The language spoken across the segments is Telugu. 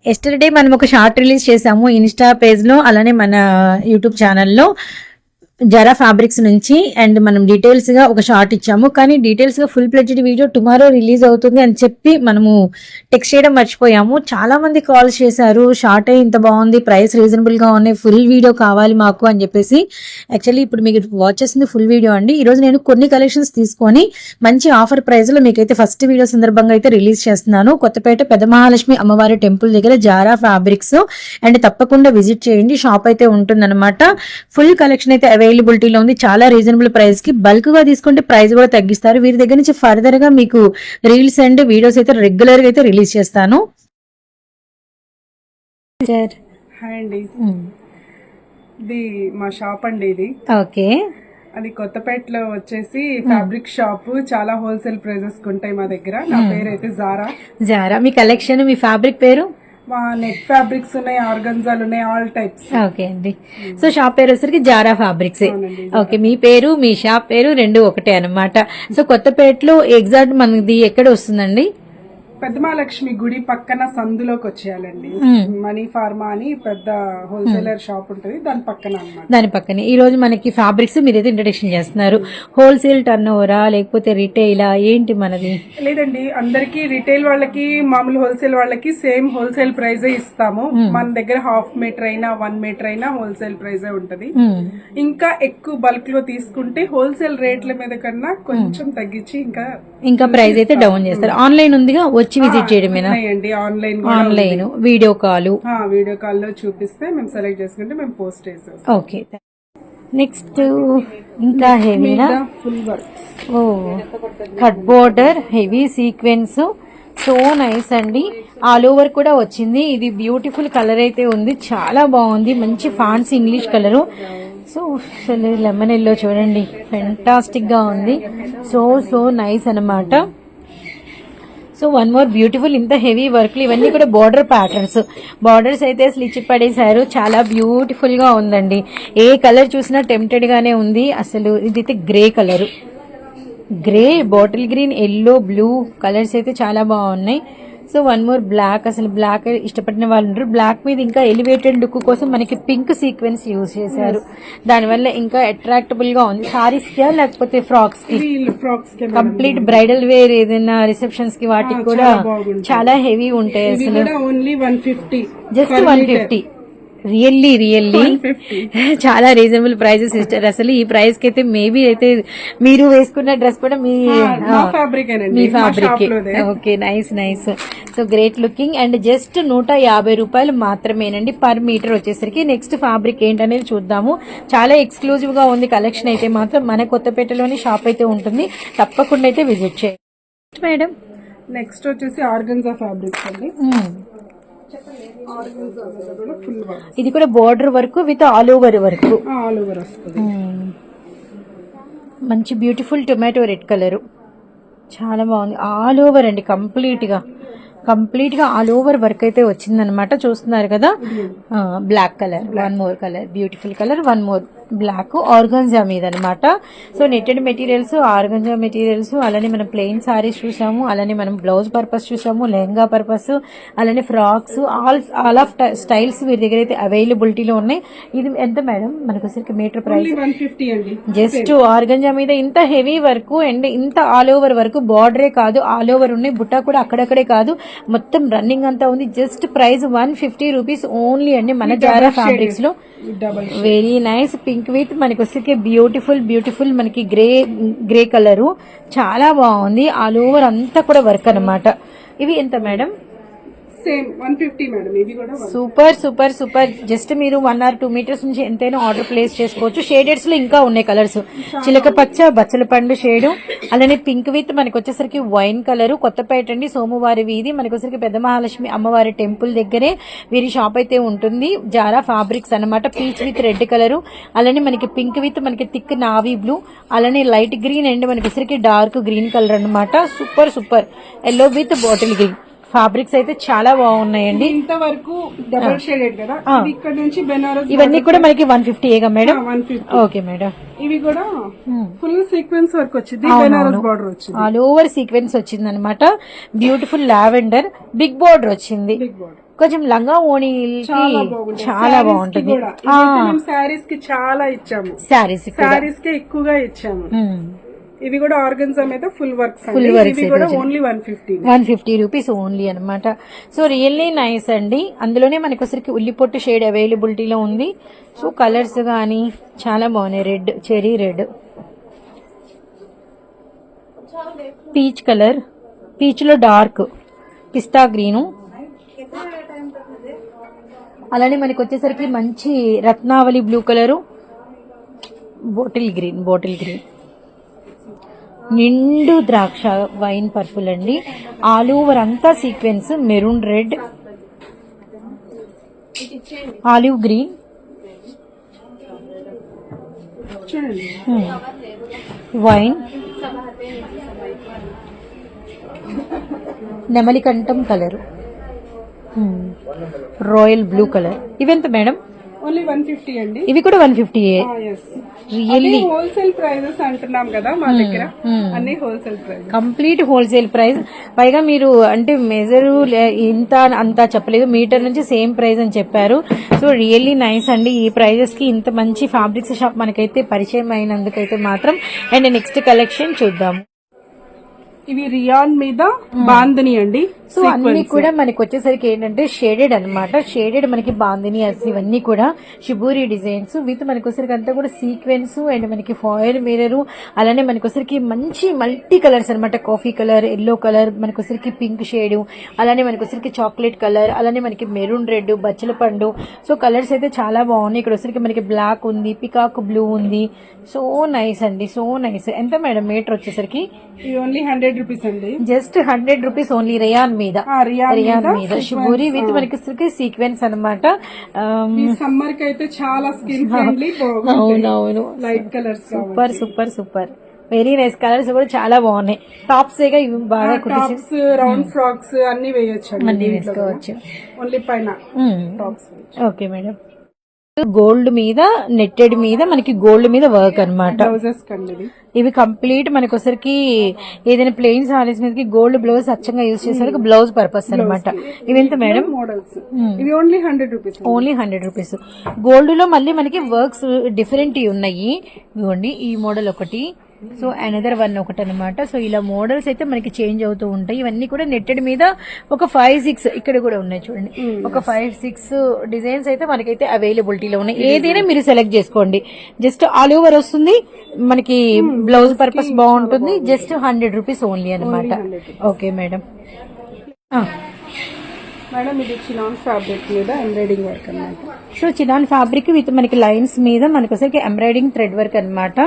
ఎస్టర్డే మనం ఒక షార్ట్ రిలీజ్ చేసాము ఇన్స్టా పేజ్ లో, అలానే మన యూట్యూబ్ ఛానల్లో జరా ఫ్యాబ్రిక్స్ నుంచి. అండ్ మనం డీటెయిల్స్ గా ఒక షార్ట్ ఇచ్చాము, కానీ డీటెయిల్స్ గా full pledged video tomorrow release అవుతుంది అని చెప్పి మనము టెక్స్ట్ చేయడం మర్చిపోయాము. చాలా మంది కాల్స్ చేశారు, షార్ట్ ఇంత బాగుంది, ప్రైస్ రీజనబుల్ గా ఉన్నాయి, ఫుల్ వీడియో కావాలి మాకు అని చెప్పేసి. యాక్చువల్లీ ఇప్పుడు మీకు వాచ్ చేసింది ఫుల్ వీడియో అండి. ఈ రోజు నేను కొన్ని కలెక్షన్స్ తీసుకొని మంచి ఆఫర్ ప్రైస్ లో మీకైతే ఫస్ట్ వీడియో సందర్భంగా అయితే రిలీజ్ చేస్తున్నాను. కొత్తపేట పెద్ద మహాలక్ష్మి అమ్మవారి టెంపుల్ దగ్గర జారా ఫ్యాబ్రిక్స్. అండ్ తప్పకుండా విజిట్ చేయండి, షాప్ అయితే ఉంటుందన్నమాట. ఫుల్ కలెక్షన్ అయితే అవైలబిలిటీలో ఉంది, చాలా రీజనబుల్ ప్రైస్ కి. బల్క్ గా తీసుకుంటే ప్రైస్ కూడా తగ్గిస్తారు. వీరి దగ్గర నుంచి ఫర్దర్ గా మీకు రీల్స్ అండ్ వీడియోస్ అయితే రెగ్యులర్ గా అయితే రిలీజ్ చేస్తాను. హాయ్ అండి, ఇది మా షాప్ అండి. ఇది ఓకే, అది కొత్తపేటలో వచ్చేసి ఫ్యాబ్రిక్ షాప్. చాలా హోల్సేల్ ప్రైజెస్ ఉంటాయి మా దగ్గర. నా పేరు అయితే జారా. మీ కలెక్షన్, మీ ఫ్యాబ్రిక్ పేరు? మా నెట్ ఫ్యాబ్రిక్స్ ఉన్నాయి, ఆర్గన్జాలు ఉన్నాయి, ఆల్ టైప్స్. ఓకే అండి. సో షాప్ పేరు వచ్చేసరికి జారా ఫ్యాబ్రిక్స్. ఓకే, మీ పేరు మీ షాప్ పేరు రెండు ఒకటే అన్నమాట. సో కొత్తపేటలో ఎగ్జాక్ట్ మనది ఎక్కడ వస్తుందండి? పెద్దమహాలక్ష్మి గుడి పక్కన సందులోకి వచ్చేయాలండి. మనీ ఫార్మా అని పెద్ద హోల్సేలర్ షాప్ ఉంటుంది, దాని పక్కన అన్నమాట. దాని పక్కనే ఈ రోజు మనకి ఫ్యాబ్రిక్స్ మీరైతే ఇంట్రడక్షన్ చేస్తున్నారు. హోల్సేల్ టర్న్ ఓవరా లేకపోతే రిటైలా ఏంటి మనది? లేదండి, అందరికి రిటైల్ వాళ్ళకి మామూలు హోల్సేల్ వాళ్ళకి సేమ్ హోల్సేల్ ప్రైజే ఇస్తాము. మన దగ్గర హాఫ్ మీటర్ అయినా 1 మీటర్ అయినా హోల్సేల్ ప్రైజే ఉంటది. ఇంకా ఎక్కువ బల్క్ లో తీసుకుంటే హోల్సేల్ రేట్ల మీద కన్నా కొంచెం తగ్గించి ఇంకా ప్రైస్ అయితే డౌన్ చేస్తారు. ఆన్లైన్ ఉందిగా, వచ్చి విజిట్ చేయడమేనా? ఆన్లైన్ వీడియో కాల్ లో చూపిస్తే మేము సెలెక్ట్ చేసుకుంటే మేము పోస్ట్ చేస్తాం. ఓకే, నెక్స్ట్ ఇంకా హెవీనా? Full work, cut border, heavy sequence, so nice అండి. ఆల్ ఓవర్ కూడా వచ్చింది. ఇది బ్యూటిఫుల్ కలర్ అయితే ఉంది, చాలా బాగుంది. మంచి fancy English colour. So lemon yellow చూడండి, ఫెంటాస్టిక్ గా ఉంది. సో నైస్ అన్నమాట. సో వన్ మోర్ బ్యూటిఫుల్, ఇంత హెవీ వర్క్లు ఇవన్నీ కూడా బార్డర్ ప్యాటర్న్స్. బార్డర్స్ అయితే అసలు ఇచ్చి పడేశారు, చాలా బ్యూటిఫుల్ గా ఉందండి. ఏ కలర్ చూసినా టెంప్టెడ్ గానే ఉంది. అసలు ఇదైతే grey colour, grey, bottle green, yellow, blue colours అయితే చాలా బాగున్నాయి. సో వన్ మోర్ బ్లాక్, అసలు బ్లాక్ ఇష్టపడిన వాళ్ళు ఉంటారు. బ్లాక్ మీద ఇంకా ఎలివేటెడ్ లుక్ కోసం మనకి పింక్ సీక్వెన్స్ యూజ్ చేశారు, దానివల్ల ఇంకా అట్రాక్టబుల్ గా ఉంది. సారీస్ కి లేకపోతే ఫ్రాక్స్ కి, కంప్లీట్ బ్రైడల్ వేర్ ఏదైనా రిసెప్షన్స్ కి వాటికి కూడా చాలా హెవీ ఉంటాయి. అసలు జస్ట్ 150. రియల్లీ చాలా రీజనబుల్ ప్రైజెస్ ఇస్తారు. అసలు ఈ ప్రైస్ కి అయితే మేబీ అయితే మీరు వేసుకున్న డ్రెస్ కూడా మీ fabric. Okay, nice. So great looking. And just 150 రూపాయలు మాత్రమేనండి పర్ మీటర్ వచ్చేసరికి. నెక్స్ట్ ఫ్యాబ్రిక్ ఏంటనేది చూద్దాము. చాలా ఎక్స్క్లూజివ్ గా ఉంది కలెక్షన్ అయితే మాత్రం. మన కొత్తపేటలోని షాప్ అయితే ఉంటుంది, తప్పకుండా అయితే విజిట్ చేయండి. మేడం నెక్స్ట్ వచ్చేసి ఆర్గన్జా ఫ్యాబ్రిక్స్ అండి. ఇది కూడా border work with all over work. వస్తుంది. మంచి బ్యూటిఫుల్ టొమాటో రెడ్ కలర్, చాలా బాగుంది. ఆల్ ఓవర్ అండి, కంప్లీట్ గా ఆల్ ఓవర్ వర్క్ అయితే వచ్చిందనమాట. చూస్తున్నారు కదా, black colour, one more colour, beautiful colour, one more black, organza మీద అనమాట. So netted materials, organza materials, అలానే మనం ప్లెయిన్ సారీస్ చూసాము, అలానే మనం బ్లౌజ్ పర్పస్ చూసాము, లెహంగా పర్పస్, అలానే ఫ్రాక్స్, ఆల్ ఆఫ్ స్టైల్స్ వీరి దగ్గర అయితే అవైలబిలిటీలో ఉన్నాయి. ఇది ఎంత మేడం మనకు వచ్చరికి మీటర్ ప్రైస్? 150 అండి. జస్ట్ ఆర్గంజా మీద ఇంత హెవీ వర్క్ అండ్ ఇంత ఆల్ ఓవర్ వర్క్, బార్డరే కాదు ఆల్ ఓవర్ ఉన్నాయి, బుట్టా కూడా అక్కడక్కడే కాదు, మొత్తం రన్నింగ్ అంతా ఉంది. జస్ట్ ప్రైస్ 150 రూపీస్ ఓన్లీ అండి మన జారా ఫ్యాబ్రిక్స్ లో. వెరీ నైస్ పింక్ విత్ మనకి వచ్చే బ్యూటిఫుల్ మనకి గ్రే కలరు, చాలా బాగుంది. ఆల్ ఓవర్ అంతా కూడా వర్క్ అన్నమాట. ఇవి ఎంత మేడం? Same 150 madam. ఇది కూడా సూపర్. జస్ట్ మీరు 1 or 2 మీటర్స్ నుంచి ఎంతైనా ఆర్డర్ ప్లేస్ చేసుకోవచ్చు. షేడెడ్స్ లో ఇంకా ఉన్నాయి కలర్స్, చిలక పచ్చ, బచ్చల పండు షేడ్, అలానే పింక్ విత్ మనకి వచ్చేసరికి వైన్ కలర్. కొత్తపేట అండి, సోమవారి వీధి, మనకి వచ్చేసరికి పెద్ద మహాలక్ష్మి అమ్మవారి టెంపుల్ దగ్గరే వీరి షాప్ అయితే ఉంటుంది. జారా ఫ్యాబ్రిక్స్ అన్నమాట. పీచ్ విత్ రెడ్ కలర్, అలానే మనకి పింక్ విత్ మనకి థిక్ నావీ బ్లూ, అలానే లైట్ గ్రీన్ అండ్ మనకి వచ్చేసరికి డార్క్ గ్రీన్ కలర్ అనమాట. Super. Yellow with bottle green, fabrics అయితే చాలా బాగున్నాయండి. ఇంతవరకు డబుల్ షేడెడ్ కదా, ఇది ఇక్కడ నుంచి బెనారస్ ఇవన్నీ కూడా మనకి 150 మేడం. 150. Okay madam. ఇవి కూడా ఫుల్ సీక్వెన్స్ వర్క్ వచ్చింది, బెనారస్ బార్డర్ వచ్చింది, ఆల్ ఓవర్ సీక్వెన్స్ వచ్చింది అనమాట. బ్యూటిఫుల్ లావెండర్ బిగ్ బార్డర్ వచ్చింది. బిగ్ బార్డర్ కొంచెం లంగా ఓణీకి చాలా బాగుంటుంది. శారీస్ కి చాలా ఇచ్చాము, శారీస్ కి ఎక్కువగా ఇచ్చాము. ఇవి కూడా ఆర్గన్జా మీద ఫుల్ వర్క్, ఇవి కూడా ఓన్లీ 150 రూపీస్ ఓన్లీ అనమాట. సో రియల్లీ నైస్ అండి. అందులోనే మనకి ఒకసారికి ఉల్లిపొట్టు షేడ్ అవైలబిలిటీలో ఉంది. సో కలర్స్ కానీ చాలా బాగున్నాయి. Red, cherry red, peach colour, peach లో డార్క్ పిస్తా గ్రీను, అలానే మనకి వచ్చేసరికి మంచి రత్నావళి బ్లూ కలరు, బాటిల్ గ్రీన్, నిండు ద్రాక్ష వైన్ పర్పుల్ అండి. ఆల్ ఓవర్ అంతా sequence, maroon red, olive green, wine, నెమలికంఠం కలరు, రాయల్ బ్లూ కలర్. ఇవెంత మేడం? ఓన్లీ 150 అండి. ఇవి కూడా 150. రియల్లీ హోల్సేల్ ప్రైజెస్ అంటున్నాం కదా, మా దగ్గర అన్ని wholesale price, complete wholesale price. పైగా మీరు అంటే మెజరు ఇంత అంతా చెప్పలేదు, మీటర్ నుంచి సేమ్ ప్రైస్ అని చెప్పారు. సో రియల్లీ నైస్ అండి. ఈ ప్రైజెస్ కి ఇంత మంచి ఫ్యాబ్రిక్స్ షాప్ మనకైతే పరిచయం అయినందుకైతే మాత్రం. అండ్ నెక్స్ట్ కలెక్షన్ చూద్దాము. ఇవి రియాన్ మీద బాందిని అండి. సో అన్ని కూడా మనకి వచ్చేసరికి ఏంటంటే షేడెడ్ అనమాట. షేడెడ్ మనకి బాందిని ఇవన్నీ కూడా షిబూరి డిజైన్స్ విత్ మనకి వచ్చరికి అంతా కూడా సీక్వెన్స్ అండ్ మనకి ఫాయిల్ మిర్రర్, అలానే మనకి వచ్చరికి మంచి మల్టీ కలర్స్ అనమాట. కాఫీ కలర్, ఎల్లో కలర్, మనకి వచ్చరికి పింక్ షేడ్, అలానే మనకి వచ్చరికి చాక్లెట్ కలర్, అలానే మనకి మెరూన్ రెడ్, బచ్చల పండు. సో కలర్స్ అయితే చాలా బాగున్నాయి. ఇక్కడ వచ్చరికి మనకి బ్లాక్ ఉంది, పికాక్ బ్లూ ఉంది. సో నైస్ అండి, సో నైస్. ఎంత మేడం మీటర్ వచ్చేసరికి? ఓన్లీ 100 రూపీస్ అండి. Just 100 rupees only. రియాన్ మీద షిబూరి విత్ మనకి సీక్వెన్స్ అనమాట. సమ్మర్ కి అయితే చాలా స్కిన్ ఫ్రెండ్లీ. అవునవును, light colours, super super super, very nice. Colours కూడా చాలా బాగున్నాయి. టాప్స్ ఇవి బాగా టాప్స్, రౌండ్ ఫ్రాక్స్ అన్ని వేయొచ్చు, అన్ని వేసుకోవచ్చు. ఓన్లీ పైన టాప్స్. Okay madam. గోల్డ్ మీద నెట్టెడ్ మీద మనకి గోల్డ్ మీద వర్క్ అనమాట. ఇవి కంప్లీట్ మనకి ఒకసారికి ఏదైనా ప్లెయిన్ సారీస్ మీదకి గోల్డ్ బ్లౌజ్ అచ్చంగా యూజ్ చేసరికి బ్లౌజ్ పర్పస్ అనమాట. ఇవి ఎంత మేడం? మోడల్స్ ఇవి only 100 rupees. Only 100 rupees. Gold లో మళ్ళీ మనకి వర్క్స్ డిఫరెంట్ ఉన్నాయి. ఇవ్వండి ఈ మోడల్ ఒకటి, సో అనదర్ వన్ ఒకటి అనమాట. సో ఇలా మోడల్స్ అయితే మనకి చేంజ్ అవుతూ ఉంటాయి. ఇవన్నీ కూడా నెట్టెడ్ మీద ఒక 5-6 ఇక్కడ కూడా ఉన్నాయి చూడండి. ఒక 5-6 డిజైన్స్ అయితే మనకైతే అవైలబిలిటీలో ఉన్నాయి. ఏదైనా మీరు సెలెక్ట్ చేసుకోండి. జస్ట్ ఆల్ ఓవర్ వస్తుంది మనకి. బ్లౌజ్ పర్పస్ బాగుంటుంది. జస్ట్ 100 రూపీస్ ఓన్లీ అనమాట. Okay madam. మేడం ఇది చినాన్ ఫ్యాబ్రిక్ మీద ఎంబ్రాయిడింగ్ వర్క్ అన్నమాట. సో చినాన్ ఫ్యాబ్రిక్ విత్ మనకి లైన్స్ మీద మనకి వచ్చేసరికి ఎంబ్రాయిడింగ్ థ్రెడ్ వర్క్ అనమాట.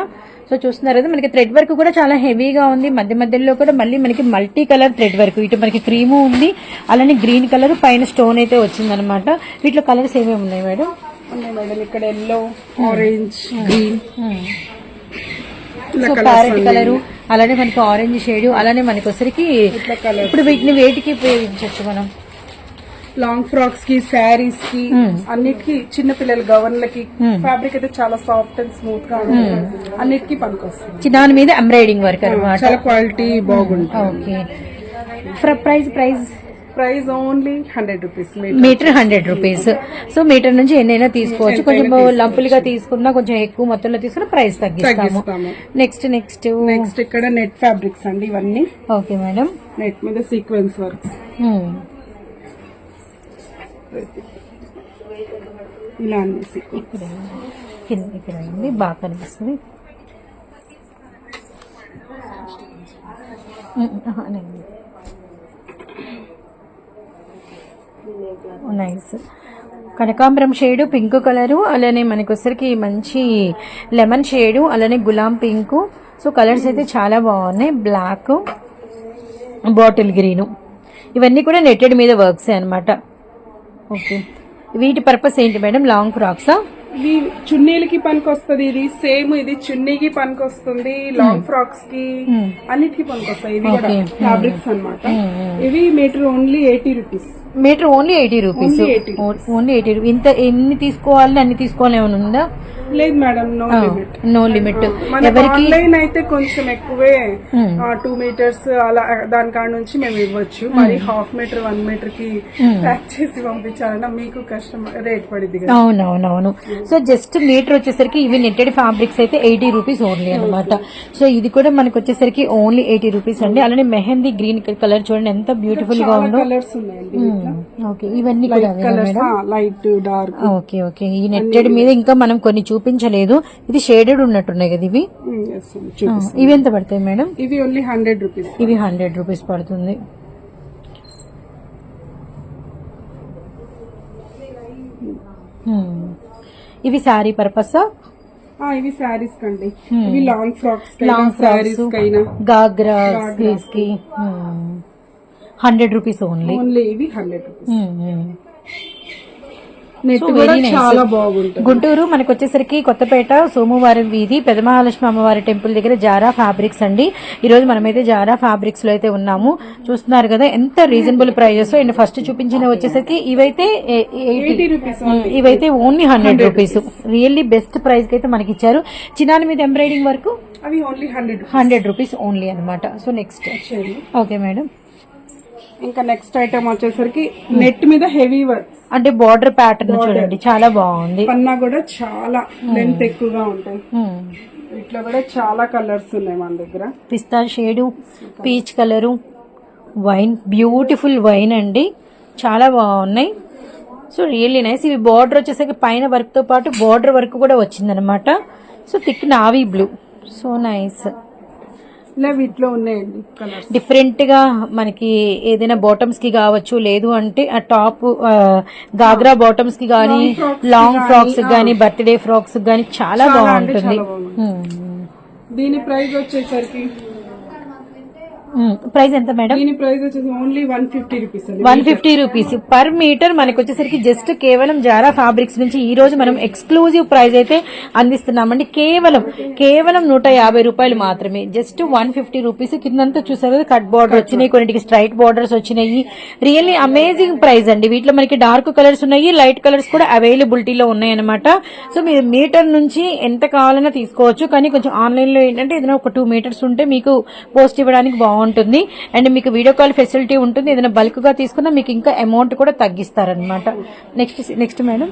సో చూస్తున్నారు కదా, మనకి థ్రెడ్ వర్క్ కూడా చాలా హెవీగా ఉంది. మధ్య మధ్యలో కూడా మళ్ళీ మనకి మల్టీ కలర్ థ్రెడ్ వర్క్. ఇటు మనకి క్రీము ఉంది, అలానే గ్రీన్ కలర్ పైన స్టోన్ అయితే వచ్చిందనమాట. వీటిలో కలర్స్ ఏమేమి ఉన్నాయి మేడం? ఉన్నాయి మేడం, ఇక్కడ yellow, orange, green, parrot colour, అలానే మనకి ఆరెంజ్ షేడ్, అలానే మనకి వచ్చరికి ఇప్పుడు వీటిని వేటికి ఉపయోగించవచ్చు మనం? లాంగ్ ఫ్రాక్స్ కి, శారీస్ కి, అన్నిటికీ, చిన్న పిల్లల గవర్న్లకి ఫ్యాబ్రిక్ అయితే చాలా సాఫ్ట్ అండ్ స్మూత్ గా ఉంటుంది. అన్నిటికీ పనికొస్తుంది. దాని మీద ఎంబ్రాయిడింగ్ వర్క్ అనమాట. చాలా క్వాలిటీ బాగుంటుంది. Okay. Price only 100 rupees. Metre 100 rupees. So metre నుంచి ఎన్నైనా తీసుకోవచ్చు. కొంచెం లంపులుగా తీసుకున్నా, కొంచెం ఎక్కువ మొత్తంలో తీసుకున్నా ప్రైస్ తగ్గిస్తాము. నెక్స్ట్ ఇక్కడ నెట్ ఫ్యాబ్రిక్స్ అండి ఇవన్నీ. Okay madam. నెట్ మీద సీక్వెన్స్ వర్క్స్ ఇలా అనేసి ఇక్కడ బాగా కనిపిస్తుంది. నైస్. కనకాంబరం షేడు, పింక్ కలరు, అలానే మనకి వచ్చరికి మంచి లెమన్ షేడు, అలానే గులాం పింక్. సో కలర్స్ అయితే చాలా బాగున్నాయి. బ్లాక్, బాటిల్ గ్రీను, ఇవన్నీ కూడా నెట్టెడ్ మీద వర్క్స్ అనమాట. ఓకే. వీటి పర్పస్ ఏంటి మేడం? లాంగ్ ఫ్రాక్సా? ఇది చున్నీలకి పనికి వస్తుంది, ఇది సేమ్ ఇది చున్నీకి పనికి వస్తుంది, లాంగ్ ఫ్రాక్స్ కి అన్నిటికి పనికి వస్తాయి. ఇవి కూడా ఫ్యాబ్రిక్స్ అన్నమాట. ఇవి metre only 80 rupees. Metre only 80 rupees. Only 80 rupees. ఇంత ఎన్ని తీసుకోవాలి అన్ని తీసుకోవాలి ఏమైనా ఉందా? లేదు madam, no limit. No limit. ఎవరికి ఆన్లైన్ అయితే కొంచెం ఎక్కువే 2 మీటర్స్ అలా దాని కాడ నుంచి మేము ఇవ్వచ్చు. మరి హాఫ్ మీటర్ 1 మీటర్ కి ప్యాక్ చేసి పంపించాలన్నా మీకు కష్టం, రేట్ పడింది కదా. అవునవునవును. సో జస్ట్ మీటర్ వచ్చేసరికి ఇవి నెట్టెడ్ ఫ్యాబ్రిక్స్ అయితే 80 రూపీస్ ఓన్లీ అనమాట. సో ఇది కూడా మనకి వచ్చేసరికి ఓన్లీ 80 రూపీస్ అండి. అలానే మెహందీ గ్రీన్ కలర్ చూడండి ఎంత బ్యూటిఫుల్ గా ఉందో. కలర్స్ ఉన్నాయండి. ఓకే, ఇవన్నీ కూడా లైట్ డార్క్. Okay okay. ఈ నెట్టెడ్ మీద ఇంకా మనం కొన్ని చూపించలేదు, ఇది షేడెడ్ ఉన్నట్టున్నాయి కదా ఇవి. ఇవి ఎంత పడతాయి మేడం? ఇవి ఓన్లీ 100 రూపీస్. ఇవి 100 రూపీస్ పడుతుంది. ఇవి శారీ పర్పస్. ఇవి శారీస్ కండి. ఇవి లాంగ్ ఫ్రాక్స్, లాంగ్ శారీస్ కైనా గాగ్రా కి 100 రూపీస్ ఓన్లీ. ఇవి 100 రూపీస్. చాలా బాగుంటుంది. గుంటూరు మనకు వచ్చేసరికి కొత్తపేట సోమవారం వీధి పెదమహాలక్ష్మి అమ్మవారి టెంపుల్ దగ్గర జారా ఫ్యాబ్రిక్స్ అండి. ఈ రోజు మనమైతే జారా ఫ్యాబ్రిక్స్ లో అయితే ఉన్నాము. చూస్తున్నారు కదా ఎంత రీజనబుల్ ప్రైజెస్. అండ్ ఫస్ట్ చూపించిన వచ్చేసరికి ఇవైతే 80 రూపీస్, ఇవైతే only 100 rupees. Really best price కి అయితే మనకి ఇచ్చారు. చిన్నాని మీద ఎంబ్రాయిడింగ్ వరకు అవి ఓన్లీ 100 రూపీస్ ఓన్లీ అనమాట. So next okay madam. ఇంకా నెక్స్ట్ ఐటమ్ వచ్చేసరికి నెట్ మీద హెవీ వర్క్, అంటే బార్డర్ ప్యాటర్న్ చూడండి చాలా బాగుంది. పన్నా కూడా చాలా లెంత్ ఎక్కువగా ఉంటాయి. ఇట్లా కూడా చాలా కలర్స్ ఉన్నాయి మన దగ్గర. పిస్తా shade, peach colour, wine, beautiful wine అండి, చాలా బాగున్నాయి. So really nice. ఇవి బార్డర్ వచ్చేసరికి పైన వర్క్ తో పాటు బార్డర్ వర్క్ కూడా వచ్చిందనమాట. So thick navy blue, so nice. ఇలా వీటిలో ఉన్నాయండి కలర్స్. డిఫరెంట్ గా మనకి ఏదైనా బాటమ్స్ కి కావచ్చు, లేదు అంటే ఆ టాప్ గాగ్రా బాటమ్స్ కి గానీ, లాంగ్ ఫ్రాక్స్ గానీ, బర్త్డే ఫ్రాక్స్ గానీ చాలా బాగుంటుంది. దీని ప్రైస్ వచ్చేసరికి ప్రైస్ ఎంత మేడం? దీని ప్రైస్ వచ్చేసి only 150 rupees. 150 rupees per metre. మనకి వచ్చేసరికి జస్ట్ కేవలం జారా ఫ్యాబ్రిక్స్ నుంచి ఈ రోజు మనం ఎక్స్క్లూజివ్ ప్రైస్ అయితే అందిస్తున్నామండి. కేవలం 150 రూపాయలు మాత్రమే. Just 150 rupees. కిందంతా చూసారు కదా కట్ బార్డర్ వచ్చినాయి, కొన్నిటికి స్ట్రైట్ బార్డర్స్ వచ్చినాయి. రియల్లీ అమేజింగ్ ప్రైస్ అండి. వీటిలో మనకి డార్క్ కలర్స్ ఉన్నాయి, లైట్ కలర్స్ కూడా అవైలబిలిటీలో ఉన్నాయి అనమాట. సో మీరు మీటర్ నుంచి ఎంత కావాలన్నా తీసుకోవచ్చు. కానీ కొంచెం ఆన్లైన్ లో ఏంటంటే ఏదైనా ఒక 2 మీటర్స్ ఉంటే మీకు పోస్ట్ ఇవ్వడానికి బాగుంటుంది. అండ్ మీకు వీడియో కాల్ ఫెసిలిటీ ఉంటుంది. ఏదైనా బల్క్ గా తీసుకున్నా మీకు ఇంకా అమౌంట్ కూడా తగ్గిస్తారనమాట. నెక్స్ట్ మేడం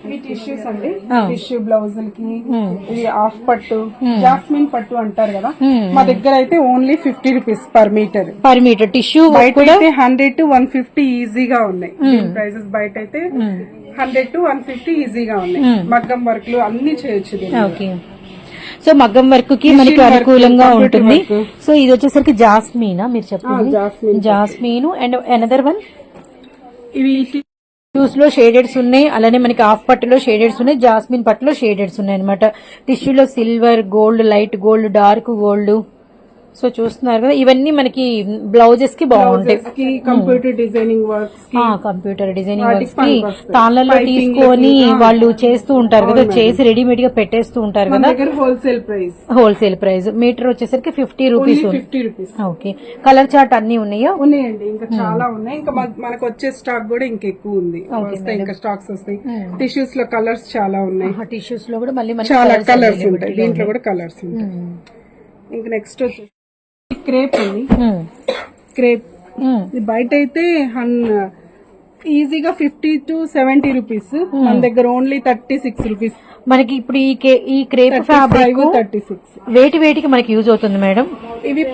ఇవి టిష్యూస్ అండి. టిష్యూ బ్లౌజులకి ఇది హాఫ్ పట్టు, జాస్మిన్ పట్టు అంటారు కదా. మా దగ్గర అయితే only 50 rupees per metre. Tissue బయట అయితే 100 to 150 ఈజీగా ఉన్నాయి. ప్రైసెస్ బయట అయితే 100 to 150 ఈజీగా ఉన్నాయి. మగ్గం వర్క్లు అన్ని చేయొచ్చు. ఓకే. సో మగ్గం వర్క్ కి మనకి అనుకూలంగా ఉంటుంది. సో ఇది వచ్చేసరికి జాస్మినా మీరు చెప్పండి? జాస్మిన్. అండ్ అనదర్ వన్ ఇవి టిష్యూస్ లో షేడెడ్స్ ఉన్నాయి. అలానే మనకి హాఫ్ పట్టులో షేడెడ్స్ ఉన్నాయి, జాస్మిన్ పట్టులో షేడెడ్స్ ఉన్నాయి అనమాట. టిష్యూలో silver, gold, light gold, dark gold. So చూస్తున్నారు కదా ఇవన్నీ మనకి బ్లౌజెస్ కి బాగుంటాయి. కంప్యూటర్ డిజైనింగ్ వర్క్స్ కి తాళ్ళలో తీసుకొని వాళ్ళు చేస్తూ ఉంటారు కదా, చేసి రెడీమేడ్ గా పెట్టేస్తూ ఉంటారు కదా. హోల్సేల్ ప్రైస్ మీటర్ వచ్చేసరికి 50 రూపీస్. ఓకే. కలర్ చార్ట్ అన్ని ఉన్నాయా? ఉన్నాయండి, ఇంకా చాలా ఉన్నాయి. ఇంకా మనకు వచ్చే స్టాక్ కూడా ఇంకెక్కువ ఉంది. ఇంకా స్టాక్స్ వస్తాయి. టిష్యూస్ లో కలర్స్ చాలా ఉన్నాయి. టిష్యూస్ లో కూడా మళ్ళీ చాలా కలర్స్ ఉంటాయి. దీంట్లో కూడా కలర్స్ ఉంటాయి. ఇంకా నెక్స్ట్ వచ్చేసి క్రేప్ అండి. క్రేప్ బయట అయితే ఈజీగా 50 to 70 రూపీస్. మన దగ్గర ఓన్లీ 36 రూపీస్. మనకి ఇప్పుడు ఈ క్రేప్ ఫ్యాబ్రిక్ 36 వేటికి మనకి యూజ్ అవుతుంది మేడం? ఇవి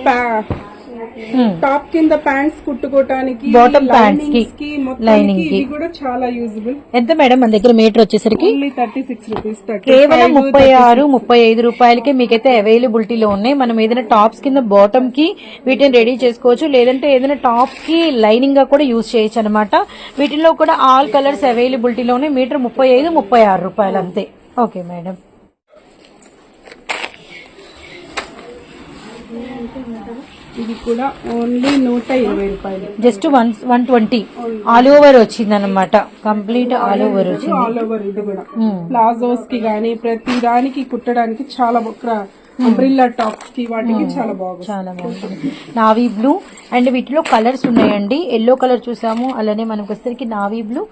టాప్ కింద ప్యాంట్స్ కుట్టుకోవడానికి, బాటమ్ ప్యాంట్స్ కి, లైనింగ్ కి కూడా చాలా యూజబుల్. ఎంత మేడం మన దగ్గర మీటర్ వచ్చేసరికి? 36 రూపీస్. కేవలం 36-35 రూపాయలకే మీకైతే అవైలబిలిటీలో ఉన్నాయి. మనం ఏదైనా టాప్స్ కింద బాటమ్ కి వీటిని రెడీ చేసుకోవచ్చు, లేదంటే ఏదైనా టాప్స్ కి లైనింగ్ గా కూడా యూజ్ చేయొచ్చు అనమాట. వీటిలో కూడా ఆల్ కలర్స్ అవైలబిలిటీలో ఉన్నాయి. మీటర్ 35-36 రూపాయలు అంతే. Okay madam. ఇది కూడా ఓన్లీ 120 రూపాయలు. జస్ట్ 120 ఆల్ ఓవర్ వచ్చింది అనమాట. కంప్లీట్ ఆల్ ఓవర్ వచ్చింది. ఆల్ ఓవర్ ఇది కూడా ప్లాజోస్ కి గానీ ప్రతి దానికి కుట్టడానికి చాలా అంబ్రిల్లా టాప్స్ కి వాటికి చాలా బాగుంది. చాలా బాగుంది. నావీ బ్లూ అండ్ వీటిలో కలర్స్ ఉన్నాయండి. ఎల్లో కలర్ చూసాము, అలానే మనకు వచ్చేసరికి navy blue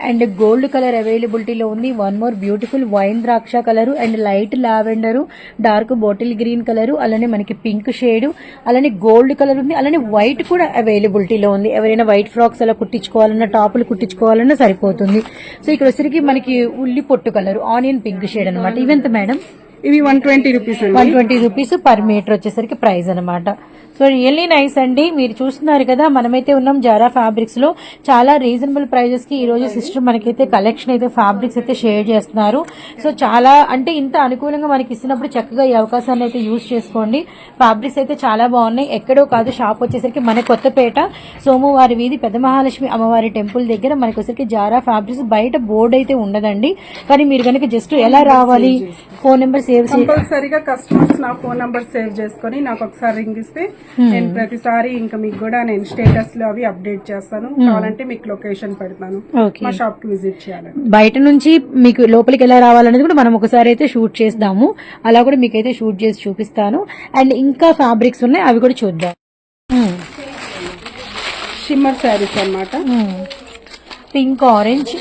and gold colour అవైలబిలిటీలో ఉంది. వన్ మోర్ బ్యూటిఫుల్ వైన్ ద్రాక్ష colour and light lavender, dark bottle green colour, అలానే మనకి పింక్ షేడ్, అలానే గోల్డ్ కలర్ ఉంది, అలానే వైట్ కూడా అవైలబిలిటీలో ఉంది. ఎవరైనా వైట్ ఫ్రాక్స్ అలా కుట్టించుకోవాలన్నా, టాపులు కుట్టించుకోవాలన్నా సరిపోతుంది. సో ఇక్కడ వచ్చరికి మనకి ఉల్లి పొట్టు కలర్, ఆనియన్ పింక్ షేడ్ అనమాట. ఇవెంత మేడం? ఇవి 120 రూపీస్. 120 రూపీస్ పర్ మీటర్ వచ్చేసరికి ప్రైస్ అనమాట. సో రియల్లీ నైస్ అండి. మీరు చూస్తున్నారు కదా, మనమైతే ఉన్నాం జారా ఫ్యాబ్రిక్స్ లో. చాలా రీజనబుల్ ప్రైజెస్ కి ఈ రోజు సిస్టర్ మనకైతే కలెక్షన్ అయితే ఫ్యాబ్రిక్స్ అయితే షేర్ చేస్తున్నారు. సో చాలా అంటే ఇంత అనుకూలంగా మనకి ఇస్తున్నప్పుడు చక్కగా ఈ అవకాశాన్ని అయితే యూజ్ చేసుకోండి. ఫ్యాబ్రిక్స్ అయితే చాలా బాగున్నాయి. ఎక్కడో కాదు, షాప్ వచ్చేసరికి మన కొత్తపేట సోమవారి వీధి పెద్ద మహాలక్ష్మి అమ్మవారి టెంపుల్ దగ్గర మనకి వచ్చేసరికి జారా ఫ్యాబ్రిక్స్. బయట బోర్డు అయితే ఉండదండి, కానీ మీరు కనుక జస్ట్ ఎలా రావాలి, ఫోన్ నెంబర్ సేవ్ కంపల్సరీగా కస్టమర్స్ నా ఫోన్ నంబర్ సేవ్ చేసుకుని నాకు ఒకసారి రింగ్ ఇస్తే నేను ప్రతిసారి ఇంకా మీకు కూడా నేను స్టేటస్ లో అవి అప్డేట్ చేస్తాను. కావాలంటే మీకు లొకేషన్ పెడతాను, మా షాప్ కి విజిట్ చేయాలని. బయట నుంచి మీకు లోపలికి ఎలా రావాలనేది కూడా మనం ఒకసారి అయితే షూట్ చేద్దాము. అలా కూడా మీకైతే షూట్ చేసి చూపిస్తాను. అండ్ ఇంకా ఫ్యాబ్రిక్స్ ఉన్నాయి, అవి కూడా చూద్దాం. షిమ్మర్ శారీస్ అన్నమాట. పింక్ ఆరెంజ్,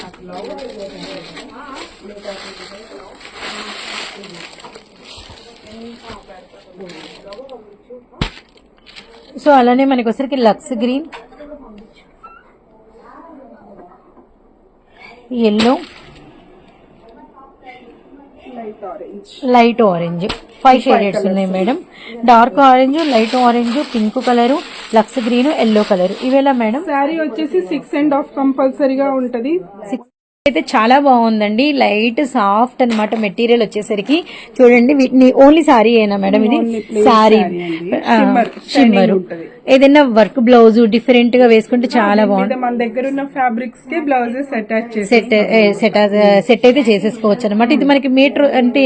సో అలానే మనకి వచ్చరికి lux green, yellow, light orange. 5 shades ఉన్నాయి madam. Dark orange, light orange, pink colour, lux green, yellow colour. ఇవేలా మేడం? శారీ వచ్చేసి 6.5 కంపల్సరీగా ఉంటది. అయితే చాలా బాగుందండి. లైట్ సాఫ్ట్ అన్నమాట మెటీరియల్ వచ్చేసరికి. చూడండి, వీటిని ఓన్లీ సారీ అయినా మేడం? ఇది సారీ షిమ్మర్. ఏదైనా వర్క్ బ్లౌజ్ డిఫరెంట్ గా వేసుకుంటే చాలా బాగుంటుంది. మన దగ్గర ఉన్న ఫ్యాబ్రిక్స్ కి బ్లౌజెస్ సెట్ అయితే చేసేసుకోవచ్చు అనమాట. ఇది మనకి మీటర్ అంటే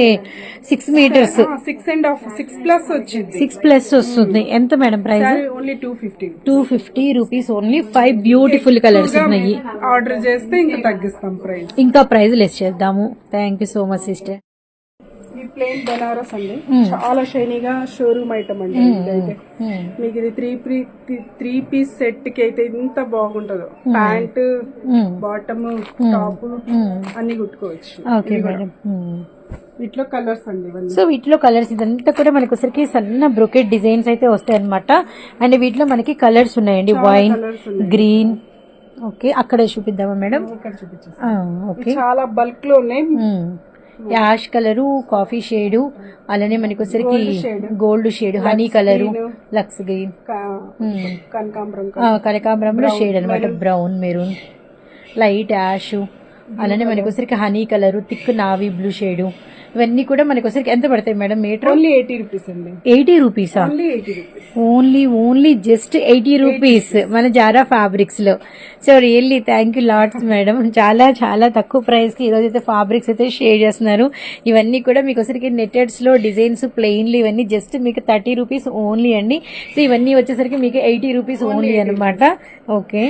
6 మీటర్స్, 6.5 వచ్చింది. 6+ వస్తుంది. ఎంత madam price? Only 250. 250 rupees only. 5 beautiful colours ఉన్నాయి. ఆర్డర్ చేస్తే ఇంకా తగ్గిస్తాం ప్రైస్. ఇంకా ప్రైస్ లెస్ చేద్దాము. Thank you so much sister. ఈ ప్లెయిన్ బనారస్ అండి, చాలా షైనీగా షోరూమ్ ఐటమ్ అండి. ఇదైతే మీకు ఇది 3 పీస్ సెట్ కి అయితే ఎంత బాగుంటుందో. ప్యాంట్, బాటమ్, టాప్ అన్ని కుట్టుకోవచ్చు. వీటిలో కలర్స్ అండి. సో వీటిలో కలర్స్, ఇదంతా కూడా మనకి వచ్చరికి సన్న బ్రొకెట్ డిజైన్స్ అయితే వస్తాయి అనమాట. అండ్ వీటిలో మనకి కలర్స్ ఉన్నాయండి. Wine, green. ఓకే, అక్కడ చూపిద్దామా మేడం? ఓకే, చాలా బల్క్ లో ఉన్నాయి. యాష్ కలరు, కాఫీ షేడు, అలానే మనకి వచ్చరికి gold shade, honey colour, lux green, కనకాంబరంలో షేడ్ అనమాట. బ్రౌన్, మెరూన్, లైట్ యాష్, అలానే మనకి వచ్చరికి honey colour, thick navy blue shade. ఇవన్నీ కూడా మనకి వచ్చరికి ఎంత పడతాయి మేడం మీటర్? ఓన్లీ 80 రూపీస్ అండి. 80 రూపీసా? ఓన్లీ జస్ట్ 80 రూపీస్ మన జారా ఫ్యాబ్రిక్స్ లో. So really thank you lots madam. చాలా చాలా తక్కువ ప్రైస్ కి ఈరోజు అయితే ఫ్యాబ్రిక్స్ అయితే షేర్ చేస్తున్నారు. ఇవన్నీ కూడా మీకు వచ్చరికి నెట్టెడ్స్ లో డిజైన్స్, ప్లెయిన్లు, ఇవన్నీ జస్ట్ మీకు 30 రూపీస్ ఓన్లీ అండి. సో ఇవన్నీ వచ్చేసరికి మీకు 80 రూపీస్ ఓన్లీ అనమాట. ఓకే,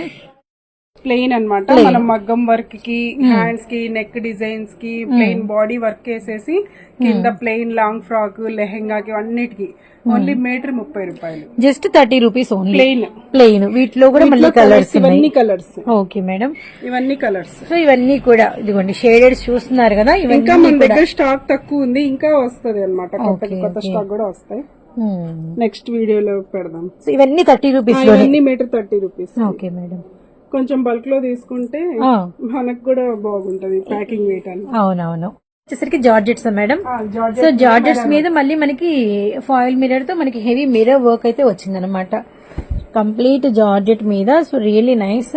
ప్లెయిన్ అన్నమాట. మనం మగ్గం వర్క్ కి, హ్యాండ్స్ కి, నెక్ డిజైన్స్ కి ప్లెయిన్ బాడీ వర్క్ వేసేసి కింద ప్లెయిన్ లాంగ్ ఫ్రాక్, లెహెంగాకి అన్నిటికి ఓన్లీ మీటర్ 30 రూపాయలు. Just 30 rupees only plain. వీటిలో కూడా మళ్ళీ కలర్స్, ఇవన్నీ కలర్స్. ఓకే మేడం, ఇవన్నీ కలర్స్. సో ఇవన్నీ కూడా ఇదిగోండి షేడెడ్స్ చూస్తున్నారు కదా. ఇంకా మన దగ్గర స్టాక్ తక్కువ ఉంది, ఇంకా వస్తుంది అనమాట. కొత్త స్టాక్ కూడా వస్తాయి. నెక్స్ట్ వీడియోలో పెడదాం. ఇవన్నీ 30 రూపీస్, ఇవన్నీ మీటర్ 30 రూపీస్. Okay madam. కొంచెం బల్క్ లో తీసుకుంటే మనకు కూడా బాగుంటది ప్యాకింగ్ వేయడానికి. అవునవును. వచ్చేసరికి జార్జెట్స్ మేడం. సో జార్జెట్స్ మీద మళ్ళీ మనకి ఫాయిల్ మిర్రర్ తో మనకి హెవీ మిర్రర్ వర్క్ అయితే వచ్చిందనమాట. కంప్లీట్ జార్జెట్ మీద. సో రియల్లీ నైస్,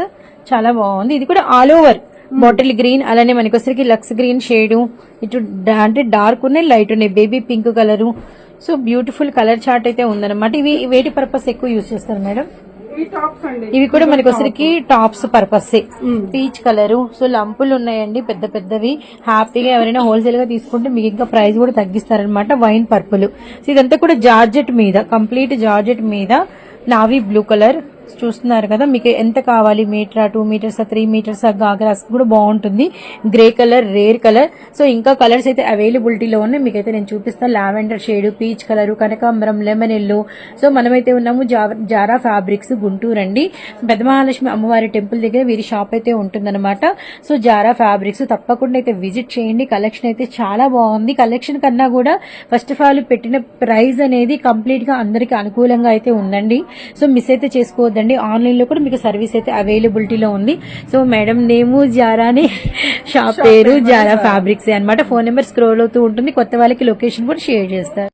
చాలా బాగుంది. ఇది కూడా ఆల్ ఓవర్ బాటిల్ గ్రీన్, అలానే మనకి వచ్చరికి లక్స్ గ్రీన్ షేడ్, ఇటు అంటే డార్క్ ఉన్నాయి, లైట్ ఉన్నాయి, baby pink colour. So beautiful colour chart అయితే ఉందన్నమాట. ఇవి వేటి పర్పస్ ఎక్కువ యూజ్ చేస్తారు మేడం? ఇవి కూడా మనకి వచ్చరికి tops purpose. Peach colour. So లంపులు ఉన్నాయండి పెద్ద పెద్దవి. హ్యాపీగా ఎవరైనా హోల్సేల్ గా తీసుకుంటే మీకు ఇంకా ప్రైస్ కూడా తగ్గిస్తారనమాట. Wine purple. సో ఇదంతా కూడా జార్జెట్ మీద, కంప్లీట్ జార్జెట్ మీద నావీ బ్లూ కలర్ చూస్తున్నారు కదా, మీకు ఎంత కావాలి, మీటరా, 2 మీటర్స్, 3 మీటర్స్, గాగ్రాస్ కూడా బాగుంటుంది. Grey colour, rare colour. So ఇంకా కలర్స్ అయితే అవైలబిలిటీలో ఉన్నాయి, మీకైతే నేను చూపిస్తాను. లావెండర్ షేడ్, పీచ్ కలర్, కనకాంబరం, లెమన్ ఎల్లో. సో మనమైతే ఉన్నాము జారా ఫ్యాబ్రిక్స్, గుంటూరు అండి. పెద్ద మహాలక్ష్మి అమ్మవారి టెంపుల్ దగ్గర వీరి షాప్ అయితే ఉంటుందన్నమాట. సో జారా ఫ్యాబ్రిక్స్ తప్పకుండా అయితే విజిట్ చేయండి. కలెక్షన్ అయితే చాలా బాగుంది. కలెక్షన్ కన్నా కూడా ఫస్ట్ ఆఫ్ ఆల్ పెట్టిన ప్రైస్ అనేది కంప్లీట్ గా అందరికి అనుకూలంగా అయితే ఉందండి. సో మిస్ అయితే చేసుకోవద్దండి. ఆన్లైన్ లో కూడా మీకు సర్వీస్ అయితే అవైలబిలిటీలో ఉంది. సో మేడం నేము జారాని, షాప్ పేరు జారా ఫ్యాబ్రిక్స్ అన్నమాట. ఫోన్ నెంబర్ స్క్రోల్ అవుతూ ఉంటుంది. కొత్త వాళ్ళకి లొకేషన్ కూడా షేర్ చేస్తారు.